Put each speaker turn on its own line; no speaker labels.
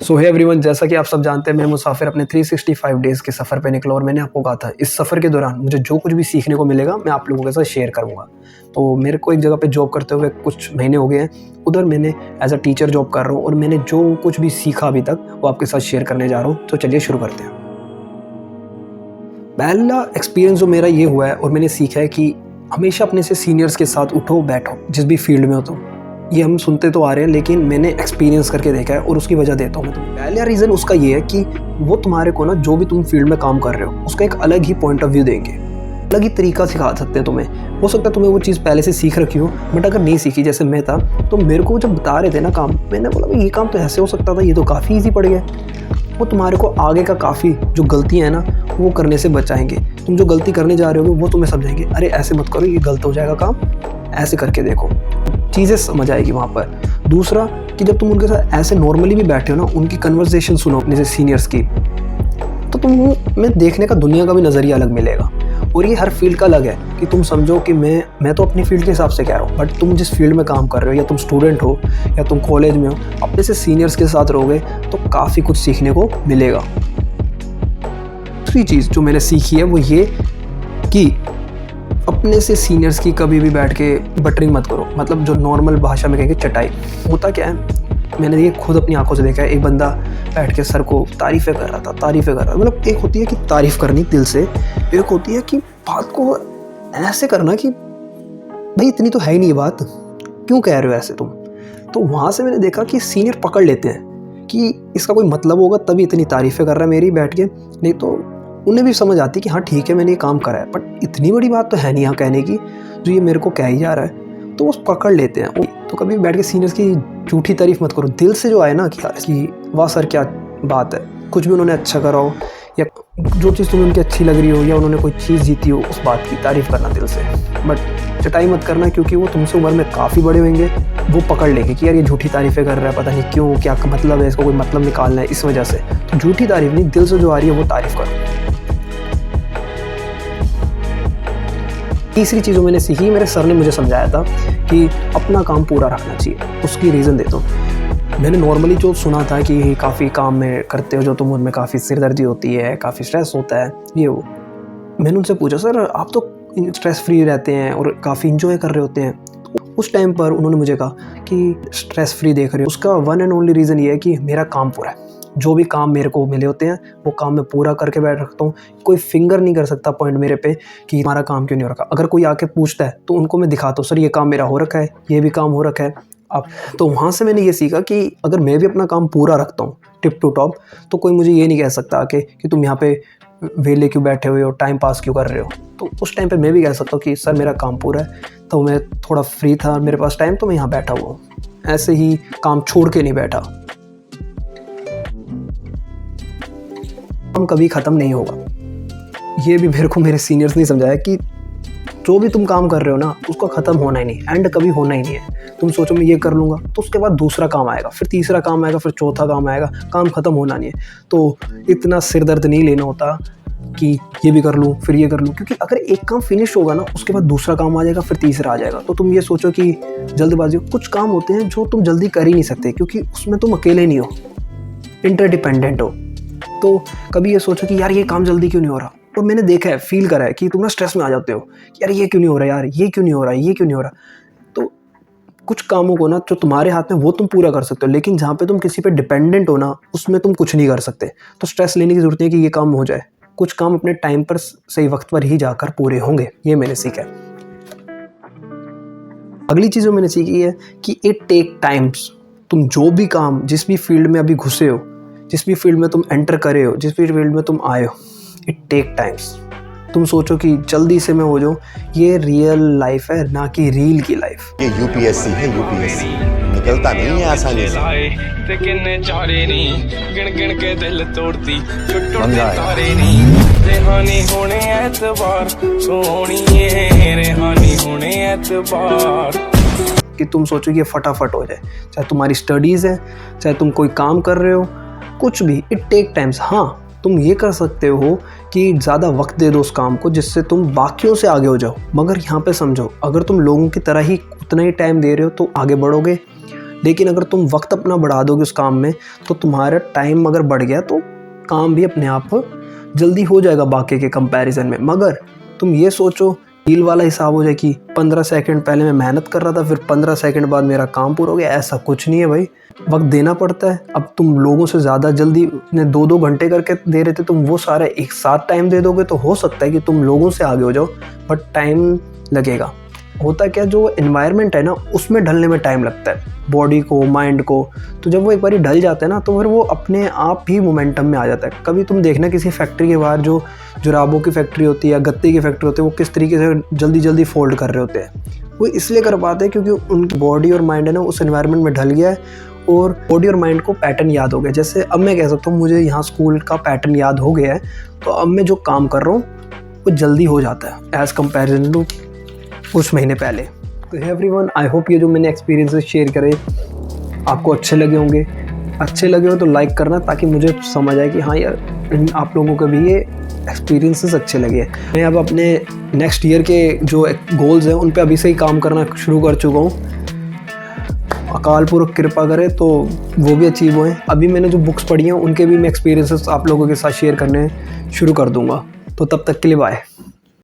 सो hey everyone, जैसा कि आप सब जानते हैं मैं मुसाफिर अपने 365 डेज़ के सफ़र पे निकला और मैंने आपको कहा था इस सफ़र के दौरान मुझे जो कुछ भी सीखने को मिलेगा मैं आप लोगों के साथ शेयर करूँगा। तो मेरे को एक जगह पे जॉब करते हुए कुछ महीने हो गए हैं। उधर मैंने एज अ टीचर जॉब कर रहा हूँ और मैंने जो कुछ भी सीखा अभी तक वो आपके साथ शेयर करने जा रहा हूँ। तो चलिए शुरू करते हैं। पहला एक्सपीरियंस जो मेरा ये हुआ है और मैंने सीखा है कि हमेशा अपने से सीनियर्स के साथ उठो बैठो, जिस भी फील्ड में हो। तो ये हम सुनते तो आ रहे हैं लेकिन मैंने एक्सपीरियंस करके देखा है और उसकी वजह देता हूँ मैं तुम्हें। पहला रीज़न उसका ये है कि वो तुम्हारे को ना जो भी तुम फील्ड में काम कर रहे हो उसका एक अलग ही पॉइंट ऑफ व्यू देंगे, अलग ही तरीका सिखा सकते हैं तुम्हें। हो सकता है तुम्हें वो चीज़ पहले से सीख रखी हो, बट अगर नहीं सीखी जैसे मैं था तो मेरे को जब बता रहे थे ना काम, मैंने बोला भाई ये काम तो ऐसे हो सकता था, ये तो काफ़ी ईजी पड़ गया। वो तुम्हारे को आगे का काफ़ी जो गलतियाँ हैं ना वो करने से बचाएंगे। तुम जो गलती करने जा रहे हो वो तुम्हें समझाएंगे, अरे ऐसे मत करो, ये गलत हो जाएगा काम, ऐसे करके देखो, चीज़ें समझ आएगी वहाँ पर। दूसरा कि जब तुम उनके साथ ऐसे नॉर्मली भी बैठे हो ना, उनकी कन्वर्सेशन सुनो अपने से सीनियर्स की, तो तुम्हें देखने का दुनिया का भी नज़रिया अलग मिलेगा। और ये हर फील्ड का अलग है कि तुम समझो कि मैं तो अपनी फील्ड के हिसाब से कह रहा हूँ, बट तुम जिस फील्ड में काम कर रहे हो, या तुम स्टूडेंट हो या तुम कॉलेज में हो, अपने से सीनियर्स के साथ रहोगे तो काफ़ी कुछ सीखने को मिलेगा। दूसरी चीज़ जो मैंने सीखी है वो ये कि अपने से सीनियर्स की कभी भी बैठ के बटरिंग मत करो। मतलब जो नॉर्मल भाषा में कहेंगे चटाई। होता क्या है, मैंने ये खुद अपनी आंखों से देखा है। एक बंदा बैठ के सर को तारीफ़ें कर रहा था, मतलब एक होती है कि तारीफ़ करनी दिल से, एक होती है कि बात को ऐसे करना कि भाई इतनी तो है ही नहीं ये बात, क्यों कह रहे हो ऐसे तुम। तो वहाँ से मैंने देखा कि सीनियर पकड़ लेते हैं कि इसका कोई मतलब होगा तभी इतनी तारीफ़ें कर रहा है मेरी बैठ के, नहीं तो उन्हें भी समझ आती कि हाँ ठीक है मैंने ये काम करा है, बट इतनी बड़ी बात तो है नहीं यहाँ कहने की जो ये मेरे को कह ही जा रहा है। तो वो पकड़ लेते हैं। तो कभी बैठ के सीनियर्स की झूठी तारीफ़ मत करो, दिल से जो आए ना कि यार इसकी वाह सर क्या बात है, कुछ भी उन्होंने अच्छा करा हो या जो चीज़ तुम्हें उनकी अच्छी लग रही हो या उन्होंने कोई चीज़ जीती हो उस बात की तारीफ़ करना दिल से, बट चटाई मत करना, क्योंकि वो तुमसे उम्र में काफ़ी बड़े होंगे। वो पकड़ लेंगे कि यार ये झूठी तारीफ़ें कर रहा है, पता नहीं क्यों, क्या मतलब है, इसको कोई मतलब निकालना है इस वजह से। तो झूठी तारीफ़ नहीं, दिल से जो आ रही है वो तारीफ़ करो। तीसरी चीज़ मैंने सीखी, मेरे सर ने मुझे समझाया था कि अपना काम पूरा रखना चाहिए। उसकी रीज़न देता हूँ। मैंने नॉर्मली जो सुना था कि काफ़ी काम में करते हो जो तुम उनमें काफ़ी सिरदर्दी होती है, काफ़ी स्ट्रेस होता है, ये वो। मैंने उनसे पूछा सर आप तो स्ट्रेस फ्री रहते हैं और काफ़ी इंजॉय कर रहे होते हैं। उस टाइम पर उन्होंने मुझे कहा कि स्ट्रेस फ्री देख रहे हो, उसका वन एंड ओनली रीज़न ये है कि मेरा काम पूरा है। जो भी काम मेरे को मिले होते हैं वो काम मैं पूरा करके बैठ रखता हूँ। कोई फिंगर नहीं कर सकता पॉइंट मेरे पे कि हमारा काम क्यों नहीं हो रखा। अगर कोई आके पूछता है तो उनको मैं दिखाता हूँ, सर ये काम मेरा हो रखा है, ये भी काम हो रखा है। अब तो वहाँ से मैंने ये सीखा कि अगर मैं भी अपना काम पूरा रखता हूँ टिप टू टॉप, तो कोई मुझे ये नहीं कह सकता आके कि तुम यहाँ पे वेले क्यों बैठे हुए हो, टाइम पास क्यों कर रहे हो। तो उस टाइम पे मैं भी कह सकता हूँ कि सर मेरा काम पूरा है, तो मैं थोड़ा फ्री था मेरे पास टाइम, तो मैं यहाँ बैठा हुआ हूँ। ऐसे ही काम छोड़ के नहीं बैठा। काम कभी ख़त्म नहीं होगा। ये भी मेरे को मेरे सीनियर्स ने समझाया कि जो भी तुम काम कर रहे हो ना उसको ख़त्म होना ही नहीं, एंड कभी होना ही नहीं है। तुम सोचो मैं ये कर लूँगा तो उसके बाद दूसरा काम आएगा, फिर तीसरा काम आएगा, फिर चौथा काम आएगा, काम ख़त्म होना नहीं है। तो इतना सिर दर्द नहीं लेना होता कि ये भी कर लूँ फिर ये कर लूँ, क्योंकि अगर एक काम फिनिश होगा ना उसके बाद दूसरा काम आ जाएगा, फिर तीसरा आ जाएगा। तो तुम ये सोचो कि जल्दबाजी, कुछ काम होते हैं जो तुम जल्दी कर ही नहीं सकते क्योंकि उसमें तुम अकेले नहीं हो, इंटरडिपेंडेंट हो। तो कभी ये सोचो कि यार ये काम जल्दी क्यों नहीं हो रहा। और मैंने देखा है, फील करा है कि तुम ना स्ट्रेस में आ जाते हो, यार ये क्यों नहीं हो रहा, यार ये क्यों नहीं हो रहा, ये क्यों नहीं हो रहा। तो कुछ कामों को ना जो तुम्हारे हाथ में वो तुम पूरा कर सकते हो, लेकिन जहाँ पे तुम किसी पे डिपेंडेंट हो ना उसमें तुम कुछ नहीं कर सकते। तो स्ट्रेस लेने की जरूरत नहीं है कि ये काम हो जाए। कुछ काम अपने टाइम पर सही वक्त पर ही जाकर पूरे होंगे, ये मैंने सीखा है। अगली चीज़ जो मैंने सीखी है कि इट टेक टाइम्स। तुम जो भी काम जिस भी फील्ड में अभी घुसे हो, जिस भी फील्ड में तुम एंटर करे हो, जिस भी फील्ड में तुम आए हो, इट टेक टाइम्स। तुम सोचो कि जल्दी से मैं हो जाऊँ, ये रियल लाइफ है ना कि रील की लाइफ।
ये यूपीएससी है, यूपीएससी निकलता नहीं है आसानी से।
ते किन्ने चारे नी गिन गिन के दिल तोड़ती टुट तारे नी रेहानी होने एतबार सोहणिए रेहानी होने एतबार।
कि तुम सोचो कि ये फटाफट हो जाए, चाहे तुम्हारी स्टडीज़ है, चाहे तुम कोई काम कर रहे हो, कुछ भी, इट टेक टाइम्स। हाँ तुम ये कर सकते हो कि ज़्यादा वक्त दे दो उस काम को जिससे तुम बाकियों से आगे हो जाओ, मगर यहाँ पे समझो अगर तुम लोगों की तरह ही उतना ही टाइम दे रहे हो तो आगे बढ़ोगे, लेकिन अगर तुम वक्त अपना बढ़ा दोगे उस काम में तो तुम्हारा टाइम अगर बढ़ गया तो काम भी अपने आप जल्दी हो जाएगा बाकी के कंपैरिजन में। मगर तुम ये सोचो रील वाला हिसाब हो जाए कि 15 सेकंड पहले मैं मेहनत कर रहा था, फिर 15 सेकंड बाद मेरा काम पूरा हो गया, ऐसा कुछ नहीं है भाई। वक्त देना पड़ता है। अब तुम लोगों से ज़्यादा जल्दी 2-2 घंटे करके दे रहे थे, तुम वो सारे एक साथ टाइम दे दोगे तो हो सकता है कि तुम लोगों से आगे हो जाओ, बट टाइम लगेगा। होता क्या, जो एनवायरनमेंट है ना उसमें ढलने में टाइम लगता है, बॉडी को, माइंड को। तो जब वो एक बार ढल जाता है ना तो फिर वो अपने आप ही मोमेंटम में आ जाता है। कभी तुम देखना किसी फैक्ट्री के बाहर जो जुराबों की फैक्ट्री होती है या गत्ते की फैक्ट्री होती है, वो किस तरीके से जल्दी जल्दी फोल्ड कर रहे होते हैं। वो इसलिए कर पाते हैं क्योंकि उनकी बॉडी और माइंड है ना उस एनवायरनमेंट में ढल गया है और बॉडी और माइंड को पैटर्न याद हो गया। जैसे अब मैं कह सकता हूँ मुझे यहाँ स्कूल का पैटर्न याद हो गया है, तो अब मैं जो काम कर रहा हूँ वो जल्दी हो जाता है एज़ कम्पेरिजन टू कुछ महीने पहले। तो एवरीवन, आई होप ये जो मैंने एक्सपीरियंसेस शेयर करे आपको अच्छे लगे होंगे। अच्छे लगे हो तो लाइक करना ताकि मुझे समझ आए कि हाँ यार आप लोगों को भी ये एक्सपीरियंसेस अच्छे लगे। मैं अब अपने नेक्स्ट ईयर के जो गोल्स हैं उन पे अभी से ही काम करना शुरू कर चुका हूँ। अकाल पुरख कृपा करे तो वो भी अचीव हुए। अभी मैंने जो बुक्स पढ़ी हैं उनके भी मैं एक्सपीरियंसेस आप लोगों के साथ शेयर करने शुरू कर दूँगा। तो तब तक के लिए बाय।